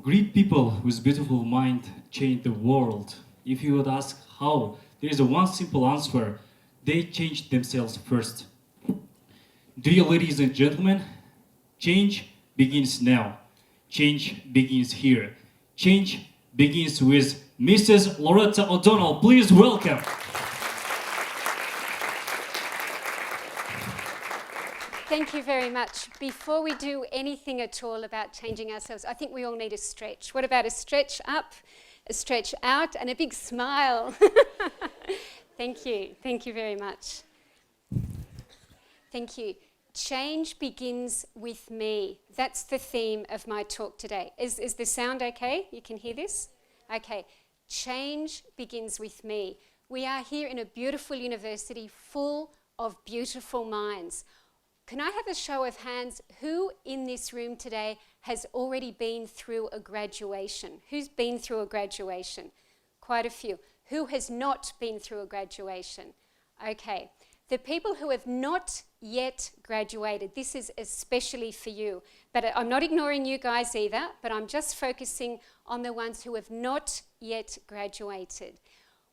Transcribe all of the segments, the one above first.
Great people with beautiful mind change the world. If you would ask how, there is a one simple answer. They change themselves first. Dear ladies and gentlemen, change begins now. Change begins here. Change begins with Mrs. Loretta O'Donnell. Please welcome. Thank you very much. Before we do anything at all about changing ourselves, I think we all need a stretch. What about a stretch up, a stretch out, and a big smile? Thank you. Thank you very much. Thank you. Change begins with me. That's the theme of my talk today. Is the sound okay? You can hear this? Okay. Change begins with me. We are here in a beautiful university full of beautiful minds. Can I have a show of hands? Who in this room today has already been through a graduation? Who's been through a graduation? Quite a few. Who has not been through a graduation? Okay. The people who have not yet graduated, this is especially for you. But I'm not ignoring you guys either, but I'm just focusing on the ones who have not yet graduated.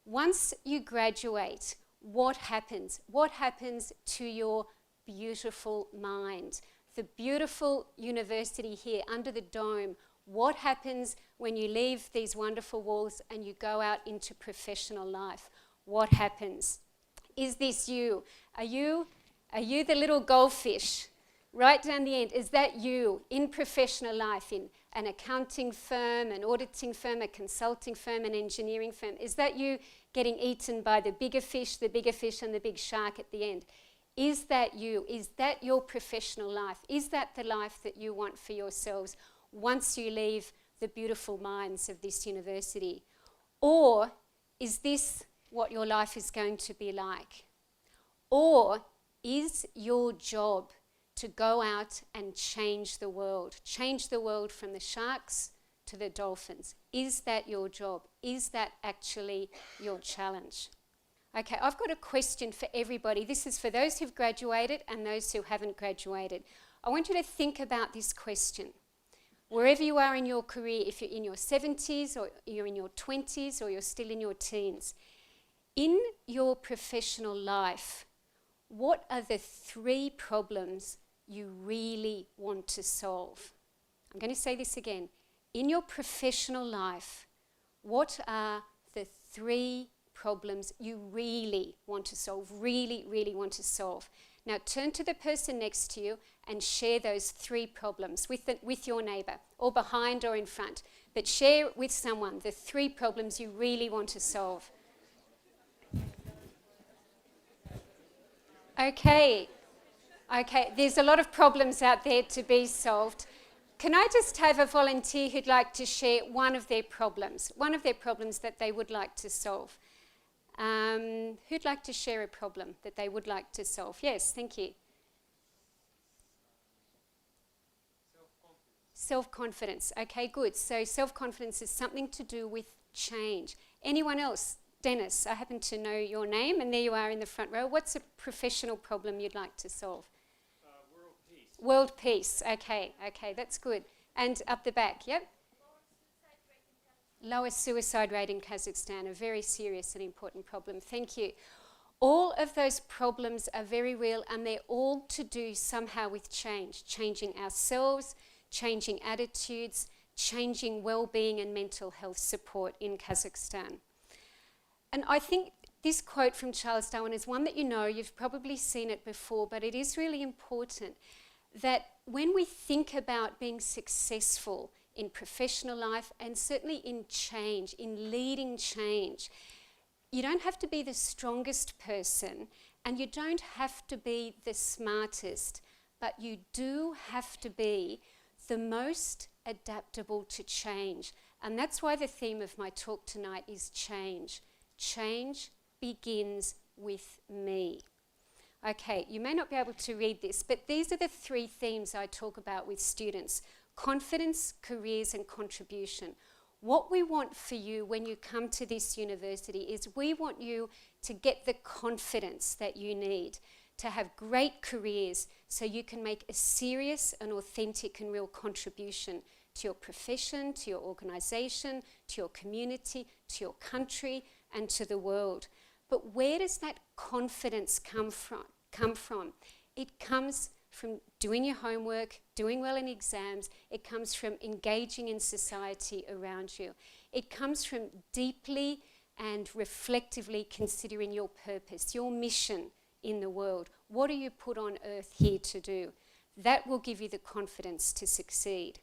Once you graduate, what happens? What happens to your beautiful mind? The beautiful university here under the dome. What happens when you leave these wonderful walls and you go out into professional life? What happens? Is this you? Are you the little goldfish right down the end? Is that you in professional life, in an accounting firm, an auditing firm, a consulting firm, an engineering firm? Is that you getting eaten by the bigger fish and the big shark at the end? Is that you? Is that your professional life? Is that the life that you want for yourselves once you leave the beautiful minds of this university? Or is this what your life is going to be like? Or is your job to go out and change the world from the sharks to the dolphins? Is that your job? Is that actually your challenge? Okay, I've got a question for everybody. This is for those who've graduated and those who haven't graduated. I want you to think about this question. Wherever you are in your career, if you're in your 70s or you're in your 20s or you're still in your teens, in your professional life, what are the 3 problems you really want to solve? I'm going to say this again. In your professional life, what are the 3 problems you really want to solve, really want to solve? Now turn to the person next to you and share those 3 problems with your neighbour, or behind or in front. But share with someone the 3 problems you really want to solve. Okay, there's a lot of problems out there to be solved. Can I just have a volunteer who'd like to share one of their problems that they would like to solve? Who'd like to share a problem that they would like to solve? Yes, thank you. Self-confidence. Okay, good. So self-confidence is something to do with change. Anyone else? Dennis, I happen to know your name, and there you are in the front row. What's a professional problem you'd like to solve? World peace. World peace. Okay, that's good. And up the back, yep? Lower suicide rate in Kazakhstan, a very serious and important problem. Thank you. All of those problems are very real, and they're all to do somehow with change. Changing ourselves, changing attitudes, changing well-being and mental health support in Kazakhstan. And I think this quote from Charles Darwin is one that you know, you've probably seen it before, but it is really important that when we think about being successful in professional life and certainly in change, in leading change, you don't have to be the strongest person and you don't have to be the smartest, but you do have to be the most adaptable to change. And that's why the theme of my talk tonight is change. Change begins with me. Okay, you may not be able to read this, but these are the 3 themes I talk about with students: confidence, careers, and contribution. What we want for you when you come to this university is we want you to get the confidence that you need to have great careers so you can make a serious and authentic and real contribution to your profession, to your organisation, to your community, to your country, and to the world. But where does that confidence come from? It comes from doing your homework, doing well in exams. It comes from engaging in society around you. It comes from deeply and reflectively considering your purpose, your mission in the world. What are you put on earth here to do? That will give you the confidence to succeed.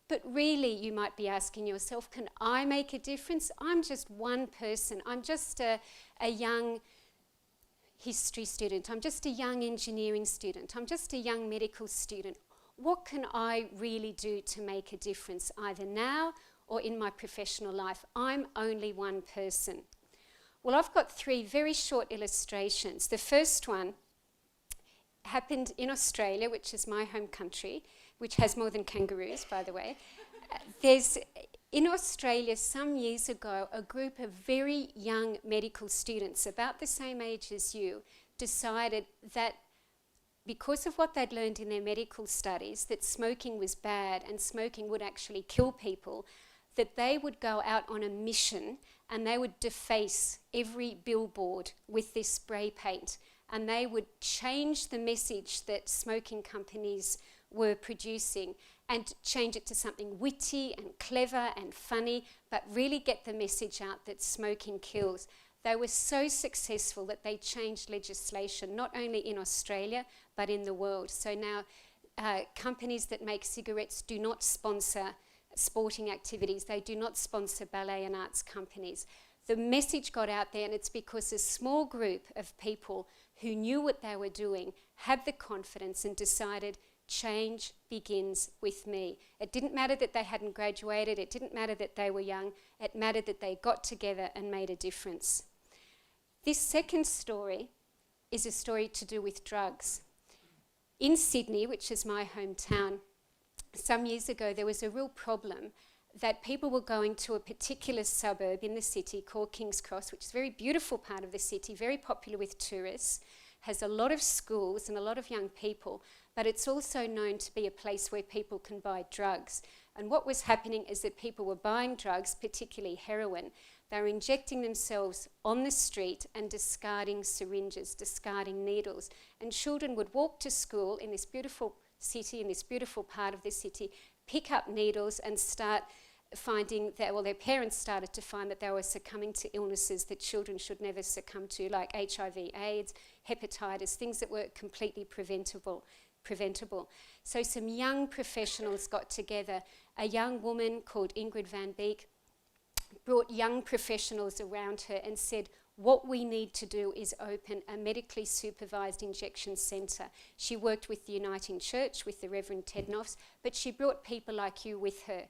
But really, you might be asking yourself, can I make a difference? I'm just one person. I'm just a young history student. I'm just a young engineering student. I'm just a young medical student. What can I really do to make a difference, either now or in my professional life? I'm only one person. Well, I've got 3 very short illustrations. The first one happened in Australia, which is my home country, which has more than kangaroos, by the way. In Australia, some years ago, a group of very young medical students, about the same age as you, decided that because of what they'd learned in their medical studies, that smoking was bad and smoking would actually kill people, that they would go out on a mission and they would deface every billboard with this spray paint, and they would change the message that smoking companies were producing and change it to something witty and clever and funny, but really get the message out that smoking kills. They were so successful that they changed legislation, not only in Australia, but in the world. So now companies that make cigarettes do not sponsor sporting activities. They do not sponsor ballet and arts companies. The message got out there, and it's because a small group of people who knew what they were doing had the confidence and decided change begins with me. It didn't matter that they hadn't graduated. It didn't matter that they were young. It mattered that they got together and made a difference. This second story is a story to do with drugs. In Sydney, which is my hometown, some years ago there was a real problem that people were going to a particular suburb in the city called King's Cross, which is a very beautiful part of the city, very popular with tourists, has a lot of schools and a lot of young people, but it's also known to be a place where people can buy drugs. And what was happening is that people were buying drugs, particularly heroin. They were injecting themselves on the street and discarding syringes, discarding needles. And children would walk to school in this beautiful city, in this beautiful part of the city, pick up needles and start finding that, well, their parents started to find that they were succumbing to illnesses that children should never succumb to, like HIV, AIDS, hepatitis, things that were completely preventable. So some young professionals got together. A young woman called Ingrid Van Beek brought young professionals around her and said, what we need to do is open a medically supervised injection centre. She worked with the Uniting Church, with the Reverend Ted Knopfs, but she brought people like you with her,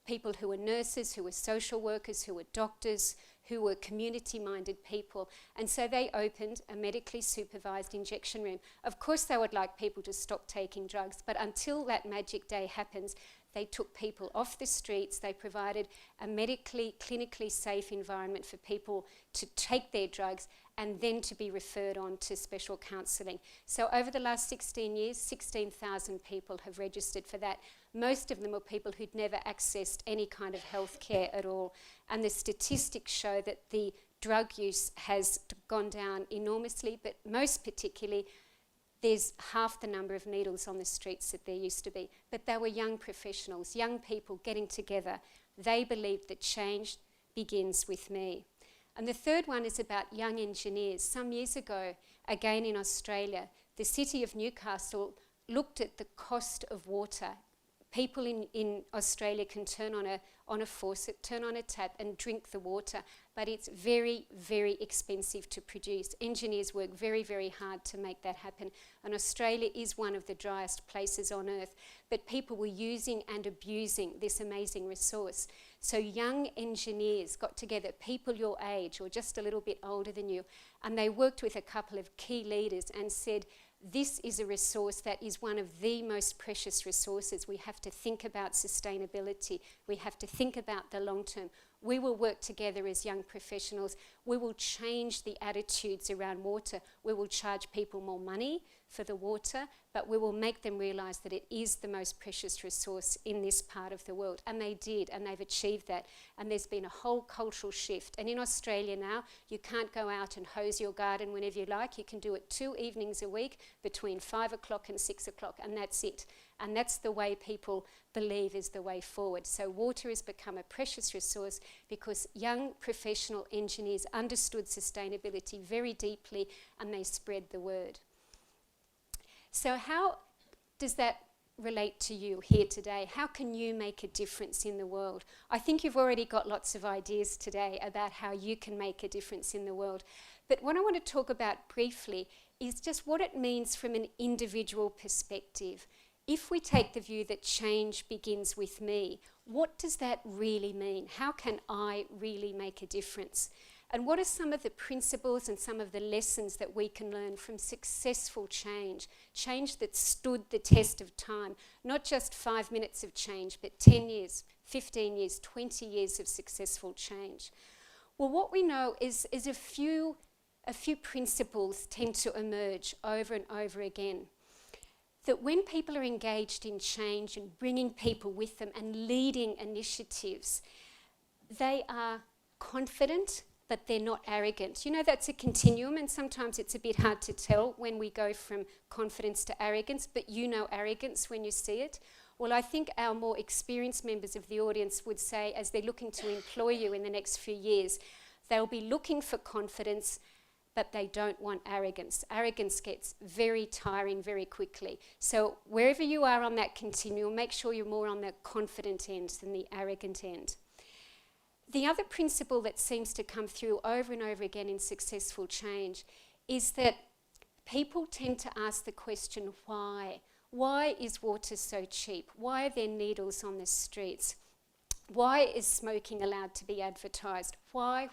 people who were nurses, who were social workers, who were doctors, who were community-minded people. And so they opened a medically supervised injection room. Of course, they would like people to stop taking drugs, but until that magic day happens, they took people off the streets. They provided a medically, clinically safe environment for people to take their drugs and then to be referred on to special counselling. So over the last 16 years, 16,000 people have registered for that. Most of them are people who'd never accessed any kind of health care at all. And the statistics show that the drug use has gone down enormously, but most particularly, there's half the number of needles on the streets that there used to be. But they were young professionals, young people getting together. They believed that change begins with me. And the third one is about young engineers. Some years ago, again in Australia, the city of Newcastle looked at the cost of water. People in Australia can turn on a faucet, turn on a tap and drink the water, but it's very, very expensive to produce. Engineers work very, very hard to make that happen. And Australia is one of the driest places on earth, but people were using and abusing this amazing resource. So young engineers got together, people your age or just a little bit older than you, and they worked with a couple of key leaders and said, this is a resource that is one of the most precious resources. We have to think about sustainability. We have to think about the long term. We will work together as young professionals. We will change the attitudes around water. We will charge people more money for the water, but we will make them realise that it is the most precious resource in this part of the world. And they did, and they've achieved that. And there's been a whole cultural shift. And in Australia now, you can't go out and hose your garden whenever you like. You can do it 2 evenings a week between 5 o'clock and 6 o'clock, and that's it. And that's the way people believe is the way forward. So water has become a precious resource because young professional engineers understood sustainability very deeply, and they spread the word. So how does that relate to you here today? How can you make a difference in the world? I think you've already got lots of ideas today about how you can make a difference in the world. But what I want to talk about briefly is just what it means from an individual perspective. If we take the view that change begins with me, what does that really mean? How can I really make a difference? And what are some of the principles and some of the lessons that we can learn from successful change? Change that stood the test of time, not just 5 minutes of change, but 10 years, 15 years, 20 years of successful change. Well, what we know is a few principles tend to emerge over and over again. That when people are engaged in change and bringing people with them and leading initiatives, they are confident, but they're not arrogant. You know, that's a continuum, and sometimes it's a bit hard to tell when we go from confidence to arrogance, but you know arrogance when you see it. Well, I think our more experienced members of the audience would say, as they're looking to employ you in the next few years, they'll be looking for confidence, but they don't want arrogance. Arrogance gets very tiring very quickly. So wherever you are on that continuum, make sure you're more on the confident end than the arrogant end. The other principle that seems to come through over and over again in successful change is that people tend to ask the question, why? Why is water so cheap? Why are there needles on the streets? Why is smoking allowed to be advertised? Why?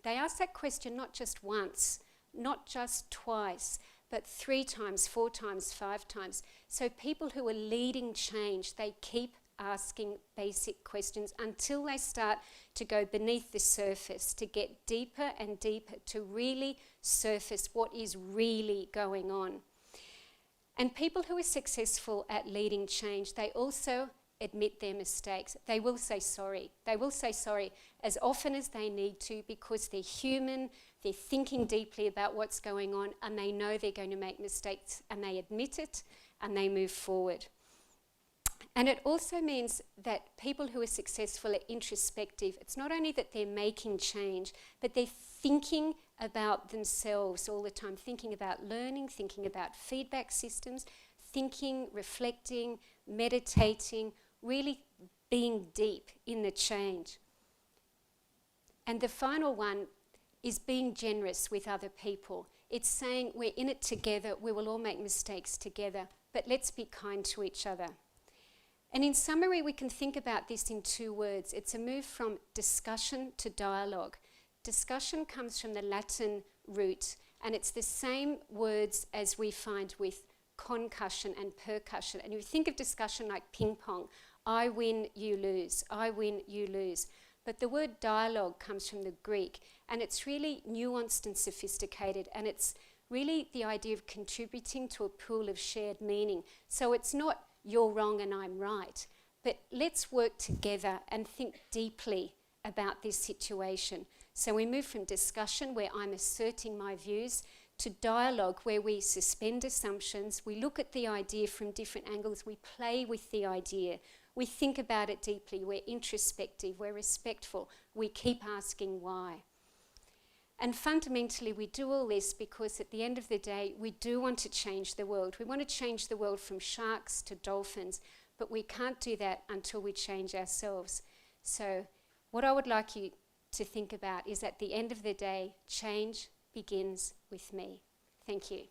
They ask that question not just once, not just twice, but 3 times, 4 times, 5 times. So people who are leading change, they keep asking basic questions until they start to go beneath the surface, to get deeper and deeper, to really surface what is really going on. And people who are successful at leading change, they also admit their mistakes. They will say sorry. They will say sorry as often as they need to because they're human, they're thinking deeply about what's going on, and they know they're going to make mistakes, and they admit it and they move forward. And it also means that people who are successful are introspective. It's not only that they're making change, but they're thinking about themselves all the time, thinking about learning, thinking about feedback systems, thinking, reflecting, meditating, really being deep in the change. And the final one is being generous with other people. It's saying we're in it together, we will all make mistakes together, but let's be kind to each other. And in summary, we can think about this in 2 words. It's a move from discussion to dialogue. Discussion comes from the Latin root, and it's the same words as we find with concussion and percussion. And if you think of discussion like ping pong, I win, you lose, I win, you lose. But the word dialogue comes from the Greek, and it's really nuanced and sophisticated, and it's really the idea of contributing to a pool of shared meaning. So it's not you're wrong and I'm right, but let's work together and think deeply about this situation. So we move from discussion, where I'm asserting my views, to dialogue, where we suspend assumptions, we look at the idea from different angles, we play with the idea, we think about it deeply, we're introspective, we're respectful, we keep asking why. And fundamentally, we do all this because at the end of the day, we do want to change the world. We want to change the world from sharks to dolphins, but we can't do that until we change ourselves. So what I would like you to think about is, at the end of the day, change begins with me. Thank you.